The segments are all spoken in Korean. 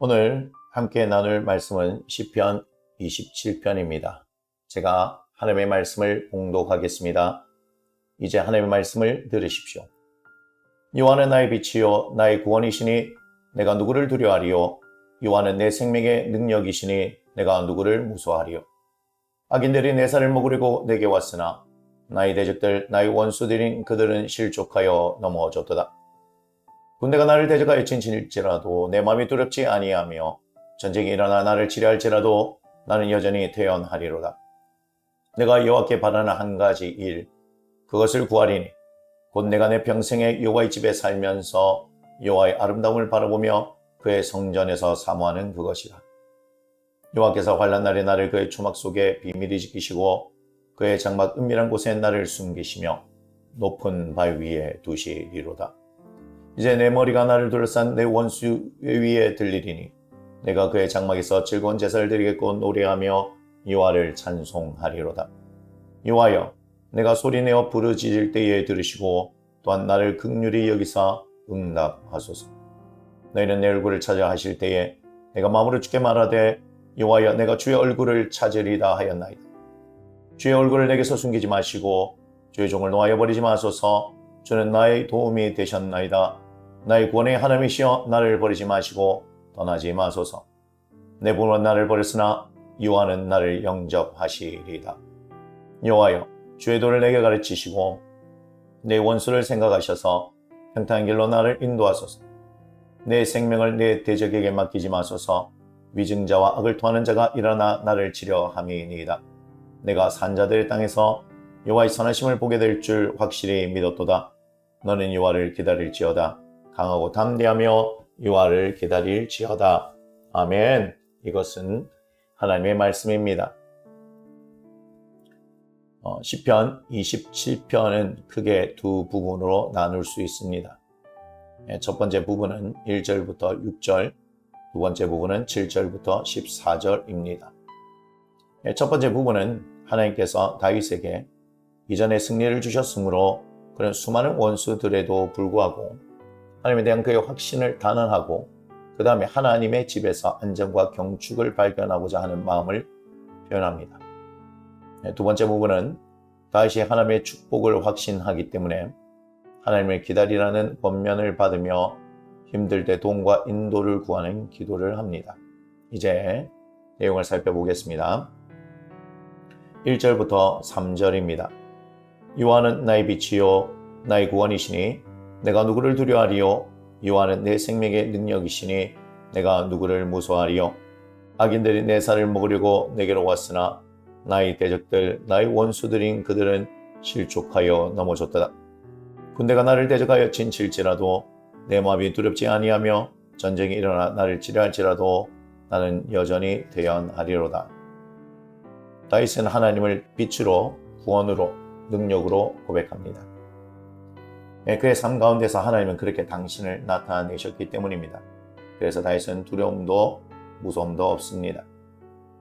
오늘 함께 나눌 말씀은 시편 27편입니다. 제가 하나님의 말씀을 봉독하겠습니다. 이제 하나님의 말씀을 들으십시오. 여호와는 나의 빛이요 나의 구원이시니 내가 누구를 두려워하리요. 여호와는 내 생명의 능력이시니 내가 누구를 무서워하리요. 악인들이 내 살을 먹으려고 내게 왔으나 나의 대적들 나의 원수들인 그들은 실족하여 넘어졌도다. 군대가 나를 대적하여 친칠지라도 내 마음이 두렵지 아니하며 전쟁이 일어나 나를 치려할지라도 나는 여전히 태연하리로다. 내가 여호와께 바라는 한 가지 일, 그것을 구하리니 곧 내가 내 평생에 여호와의 집에 살면서 여호와의 아름다움을 바라보며 그의 성전에서 사모하는 그것이라. 여호와께서 환난 날에 나를 그의 초막 속에 비밀히 지키시고 그의 장막 은밀한 곳에 나를 숨기시며 높은 바위 위에 두시리로다. 이제 내 머리가 나를 둘러싼 내 원수 위에 들리리니 내가 그의 장막에서 즐거운 제사를 드리겠고 노래하며 여호와를 찬송하리로다. 여호와여, 내가 소리내어 부르짖을 때에 들으시고 또한 나를 긍휼히 여기사 응답하소서. 너희는 내 얼굴을 찾아 하실 때에 내가 마음으로 주께 말하되 여호와여, 내가 주의 얼굴을 찾으리다 하였나이다. 주의 얼굴을 내게서 숨기지 마시고 주의 종을 놓아여 버리지 마소서. 주는 나의 도움이 되셨나이다. 나의 구원의 하나님이시여, 나를 버리지 마시고 떠나지 마소서. 내 부모는 나를 버렸으나 여호와는 나를 영접하시리이다. 여호와여, 주의 도를 내게 가르치시고 내 원수를 생각하셔서 평탄한 길로 나를 인도하소서. 내 생명을 내 대적에게 맡기지 마소서. 위증자와 악을 토하는 자가 일어나 나를 치려 함이니이다. 내가 산자들의 땅에서 여호와의 선하심을 보게 될 줄 확실히 믿었도다. 너는 여호와를 기다릴지어다. 강하고 담대하며 여호와를 기다릴지어다. 아멘. 이것은 하나님의 말씀입니다. 시편 27편은 크게 두 부분으로 나눌 수 있습니다. 첫 번째 부분은 1절부터 6절, 두 번째 부분은 7절부터 14절입니다. 첫 번째 부분은 하나님께서 다윗에게 이전에 승리를 주셨으므로 그런 수많은 원수들에도 불구하고 하나님에 대한 그의 확신을 단언하고 그 다음에 하나님의 집에서 안정과 경축을 발견하고자 하는 마음을 표현합니다. 두 번째 부분은 다윗이 하나님의 축복을 확신하기 때문에 하나님을 기다리라는 권면을 받으며 힘들 때 도움과 인도를 구하는 기도를 합니다. 이제 내용을 살펴보겠습니다. 1절부터 3절입니다. 여호와는 나의 빛이요 나의 구원이시니 내가 누구를 두려워하리요. 여호와는 내 생명의 능력이시니 내가 누구를 무서워하리요. 악인들이 내 살을 먹으려고 내게로 왔으나 나의 대적들 나의 원수들인 그들은 실족하여 넘어졌도다. 군대가 나를 대적하여 친칠지라도 내 마음이 두렵지 아니하며 전쟁이 일어나 나를 치려할지라도 나는 여전히 대연하리로다. 다윗은 하나님을 빛으로 구원으로 능력으로 고백합니다. 그의 삶 가운데서 하나님은 그렇게 당신을 나타내셨기 때문입니다. 그래서 다윗은 두려움도 무서움도 없습니다.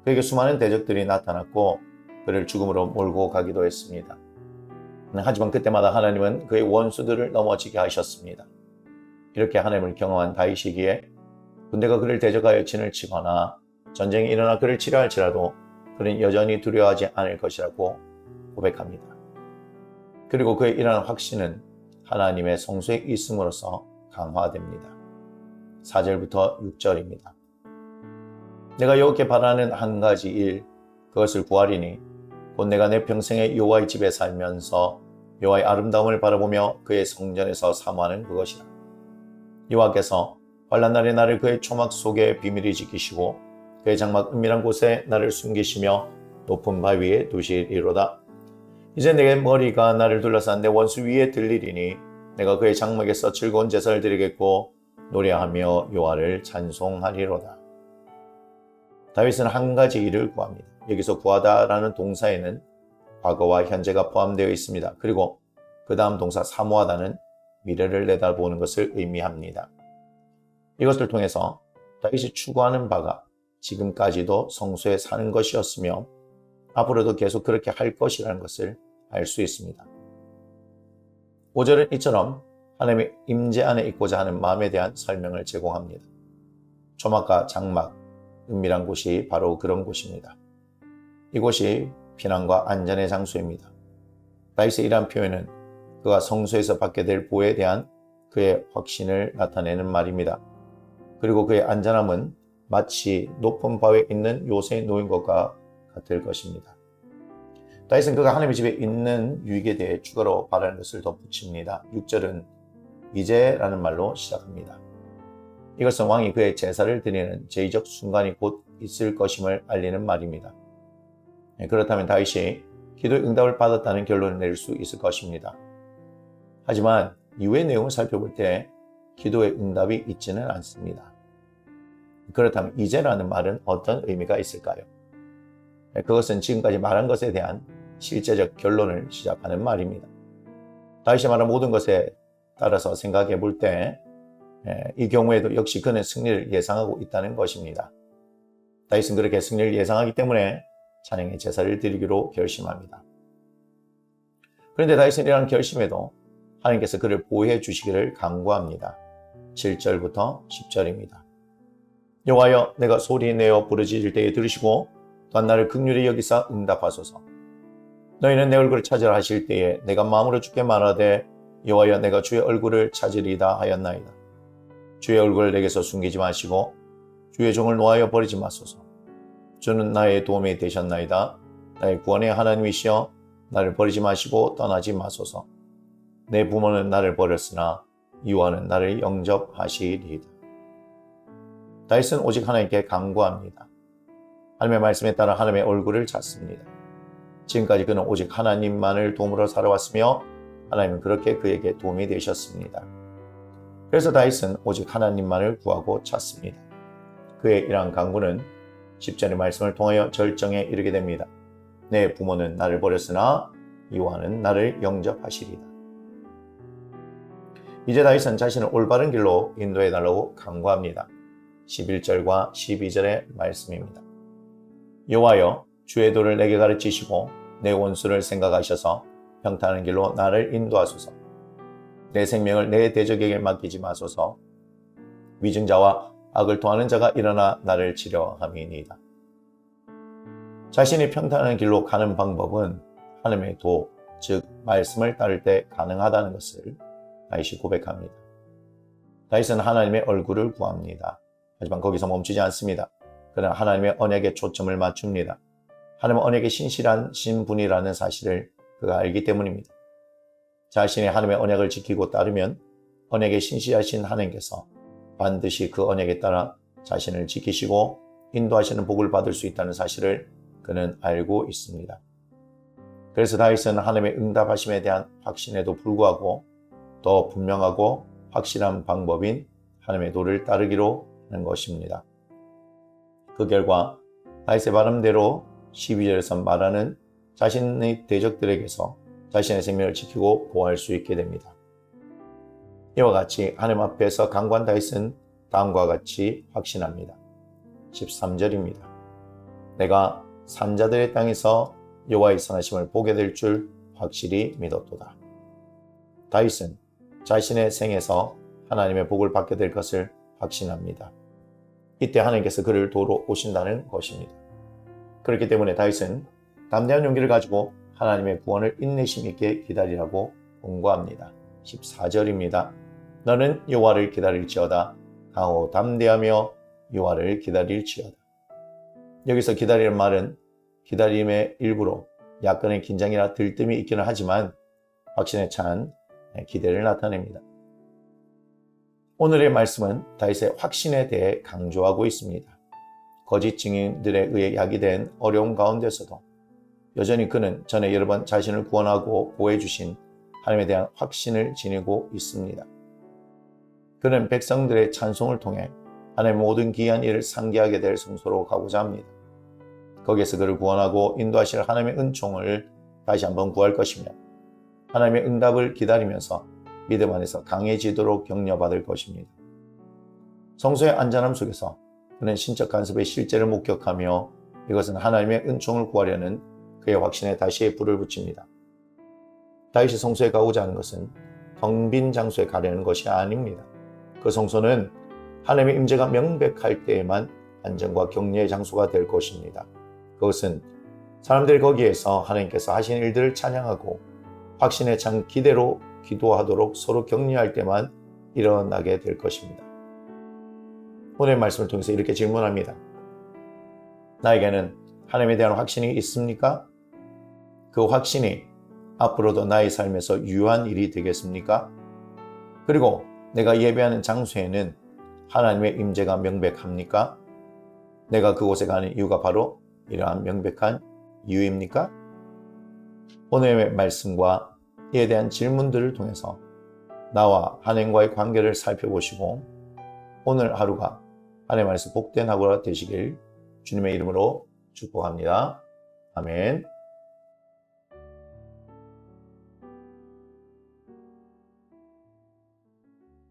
그에게 수많은 대적들이 나타났고 그를 죽음으로 몰고 가기도 했습니다. 하지만 그때마다 하나님은 그의 원수들을 넘어지게 하셨습니다. 이렇게 하나님을 경험한 다윗이기에 군대가 그를 대적하여 진을 치거나 전쟁이 일어나 그를 치려할지라도 그는 여전히 두려워하지 않을 것이라고 고백합니다. 그리고 그의 이러한 확신은 하나님의 성소에 있음으로써 강화됩니다. 4절부터 6절입니다. 내가 여호와께 바라는 한 가지 일, 그것을 구하리니 곧 내가 내 평생에 여호와의 집에 살면서 여호와의 아름다움을 바라보며 그의 성전에서 사모하는 그것이라. 여호와께서 환난 날에 나를 그의 초막 속에 비밀히 지키시고 그의 장막 은밀한 곳에 나를 숨기시며 높은 바위 위에 두시리로다. 이제 내 머리가 나를 둘러싼 내 원수 위에 들리리니 내가 그의 장막에서 즐거운 제사를 드리겠고 노래하며 여호와를 찬송하리로다. 다윗은 한 가지 일을 구합니다. 여기서 구하다라는 동사에는 과거와 현재가 포함되어 있습니다. 그리고 그 다음 동사 사모하다는 미래를 내다보는 것을 의미합니다. 이것을 통해서 다윗이 추구하는 바가 지금까지도 성소에 사는 것이었으며 앞으로도 계속 그렇게 할 것이라는 것을 알 수 있습니다. 5절은 이처럼 하나님의 임재 안에 있고자 하는 마음에 대한 설명을 제공합니다. 조막과 장막, 은밀한 곳이 바로 그런 곳입니다. 이곳이 피난과 안전의 장소입니다. 다윗의 이러한 표현은 그가 성소에서 받게 될 보호에 대한 그의 확신을 나타내는 말입니다. 그리고 그의 안전함은 마치 높은 바위에 있는 요새에 놓인 것과 같을 것입니다. 다윗은 그가 하나님의 집에 있는 유익에 대해 추가로 바라는 것을 덧붙입니다. 6절은 이제라는 말로 시작합니다. 이것은 왕이 그의 제사를 드리는 제의적 순간이 곧 있을 것임을 알리는 말입니다. 그렇다면 다윗이 기도의 응답을 받았다는 결론을 내릴 수 있을 것입니다. 하지만 이후의 내용을 살펴볼 때 기도의 응답이 있지는 않습니다. 그렇다면 이제라는 말은 어떤 의미가 있을까요? 그것은 지금까지 말한 것에 대한 실제적 결론을 시작하는 말입니다. 다윗이 말한 모든 것에 따라서 생각해 볼 때 이 경우에도 역시 그는 승리를 예상하고 있다는 것입니다. 다윗은 그렇게 승리를 예상하기 때문에 찬양의 제사를 드리기로 결심합니다. 그런데 다윗은 이러한 결심에도 하나님께서 그를 보호해 주시기를 간구합니다. 7절부터 10절입니다. 여호와여, 내가 소리내어 부르짖을 때에 들으시고 또한 나를 긍휼히 여기사 응답하소서. 너희는 내 얼굴을 찾으라 하실 때에 내가 마음으로 주께 말하되 여호와여, 내가 주의 얼굴을 찾으리다 하였나이다. 주의 얼굴을 내게서 숨기지 마시고 주의 종을 놓아여 버리지 마소서. 주는 나의 도움이 되셨나이다. 나의 구원의 하나님이시여 나를 버리지 마시고 떠나지 마소서. 내 부모는 나를 버렸으나 여호와는 나를 영접하시리이다. 다윗은 오직 하나님께 간구합니다. 하나님의 말씀에 따라 하나님의 얼굴을 찾습니다. 지금까지 그는 오직 하나님만을 도움으로 살아왔으며 하나님은 그렇게 그에게 도움이 되셨습니다. 그래서 다윗은 오직 하나님만을 구하고 찾습니다. 그의 이러한 간구는 10절의 말씀을 통하여 절정에 이르게 됩니다. 내 부모는 나를 버렸으나 여호와는 나를 영접하시리다. 이제 다윗은 자신을 올바른 길로 인도해달라고 간구합니다. 11절과 12절의 말씀입니다. 여호와여, 주의 도를 내게 가르치시고 내 원수를 생각하셔서 평탄한 길로 나를 인도하소서. 내 생명을 내 대적에게 맡기지 마소서. 위증자와 악을 토하는 자가 일어나 나를 치려 함이니이다. 자신이 평탄한 길로 가는 방법은 하나님의 도, 즉 말씀을 따를 때 가능하다는 것을 다윗이 고백합니다. 다윗은 하나님의 얼굴을 구합니다. 하지만 거기서 멈추지 않습니다. 그러나 하나님의 언약에 초점을 맞춥니다. 하나님은 언약의 신실한 신분이라는 사실을 그가 알기 때문입니다. 자신의 하나님의 언약을 지키고 따르면 언약의 신실하신 하나님께서 반드시 그 언약에 따라 자신을 지키시고 인도하시는 복을 받을 수 있다는 사실을 그는 알고 있습니다. 그래서 다윗은 하나님의 응답하심에 대한 확신에도 불구하고 더 분명하고 확실한 방법인 하나님의 도를 따르기로 하는 것입니다. 그 결과 다윗의 바람대로 12절에서 말하는 자신의 대적들에게서 자신의 생명을 지키고 보호할 수 있게 됩니다. 이와 같이 하나님 앞에서 간구한 다윗은 다음과 같이 확신합니다. 13절입니다. 내가 산자들의 땅에서 여호와의 선하심을 보게 될 줄 확실히 믿었도다. 다윗은 자신의 생에서 하나님의 복을 받게 될 것을 확신합니다. 이때 하나님께서 그를 도로 오신다는 것입니다. 그렇기 때문에 다윗은 담대한 용기를 가지고 하나님의 구원을 인내심 있게 기다리라고 권고합니다. 14절입니다. 너는 여호와를 기다릴지어다. 강하고 담대하며 여호와를 기다릴지어다. 여기서 기다리는 말은 기다림의 일부로 약간의 긴장이나 들뜸이 있기는 하지만 확신에 찬 기대를 나타냅니다. 오늘의 말씀은 다윗의 확신에 대해 강조하고 있습니다. 거짓 증인들에 의해 야기된 어려움 가운데서도 여전히 그는 전에 여러 번 자신을 구원하고 보호해 주신 하나님에 대한 확신을 지니고 있습니다. 그는 백성들의 찬송을 통해 하나님의 모든 귀한 일을 상기하게 될 성소로 가고자 합니다. 거기에서 그를 구원하고 인도하실 하나님의 은총을 다시 한번 구할 것이며 하나님의 응답을 기다리면서 믿음 안에서 강해지도록 격려받을 것입니다. 성소의 안전함 속에서 그는 신적 간섭의 실제를 목격하며 이것은 하나님의 은총을 구하려는 그의 확신에 다시 불을 붙입니다. 다윗이 성소에 가고자 하는 것은 텅 빈 장소에 가려는 것이 아닙니다. 그 성소는 하나님의 임재가 명백할 때에만 안정과 격려의 장소가 될 것입니다. 그것은 사람들이 거기에서 하나님께서 하신 일들을 찬양하고 확신에 찬 기대로 기도하도록 서로 격려할 때만 일어나게 될 것입니다. 오늘의 말씀을 통해서 이렇게 질문합니다. 나에게는 하나님에 대한 확신이 있습니까? 그 확신이 앞으로도 나의 삶에서 유효한 일이 되겠습니까? 그리고 내가 예배하는 장소에는 하나님의 임재가 명백합니까? 내가 그곳에 가는 이유가 바로 이러한 명백한 이유입니까? 오늘의 말씀과 이에 대한 질문들을 통해서 나와 하나님과의 관계를 살펴보시고 오늘 하루가 하나님의 말씀 복된 하루가 되시길 주님의 이름으로 축복합니다. 아멘.